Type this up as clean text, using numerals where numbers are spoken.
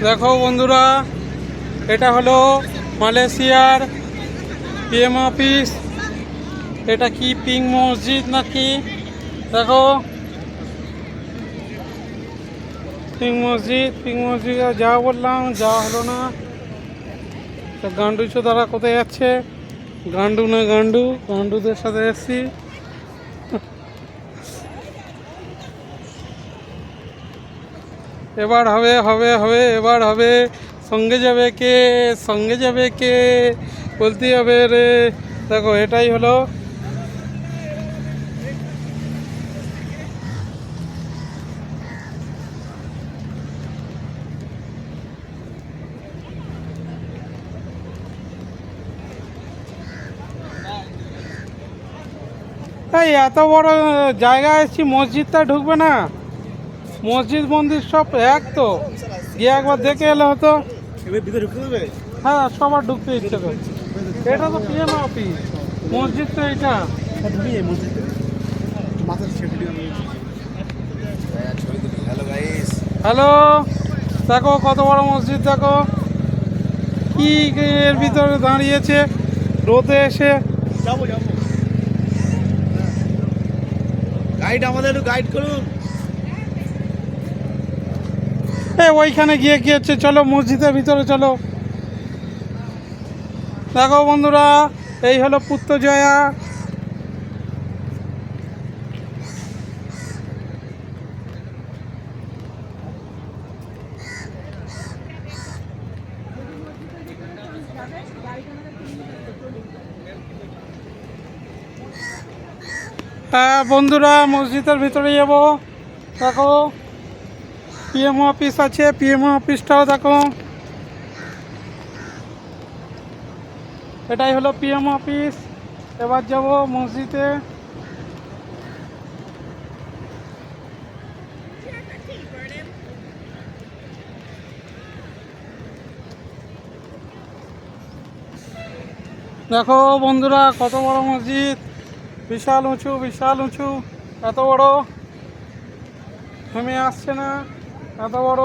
দেখো বন্ধুরা, এটা হলো মালয়েশিয়ার পিএম অফিস। এটা কি পিং মসজিদ নাকি? দেখো পিং মসজিদ যা বললাম যা হলো না। গান্ডু চোদারা কোথায় যাচ্ছে? গান্ডুদের সাথে এসছি। এবার এবার হবে। সঙ্গে যাবে কে বলতে হবে রে। দেখো এটাই হলো এই এত বড় জায়গা এসছি, মসজিদটা ঢুকবে না? মসজিদ মন্দির সব এক তো, গিয়ে একবার দেখে এলে হতো। হ্যাঁ, সবার ঢুকতে ইচ্ছে করে। এটা তো পিএম অফিস, মসজিদ তো এটা। হ্যালো, দেখো কত বড় মসজিদ, দেখো কি এর ভিতরে দাঁড়িয়েছে রোদে এসে। গাইড আমাদের একটু গাইড করুন। ওইখানে গিয়ে কি হচ্ছে, চলো মসজিদের ভিতরে চলো। দেখো বন্ধুরা, এই হলো পুত্রজয়া। হ্যাঁ বন্ধুরা, মসজিদের ভিতরে যাবো। দেখো পিএম অফিস আছে, পিএম অফিসটাও দেখো। এটাই হলো পিএম অফিস। এবার যাব মসজিদে। দেখো বন্ধুরা, কত বড় মসজিদ, বিশাল উঁচু, এত বড় থেমে আসছে না, এত বড়।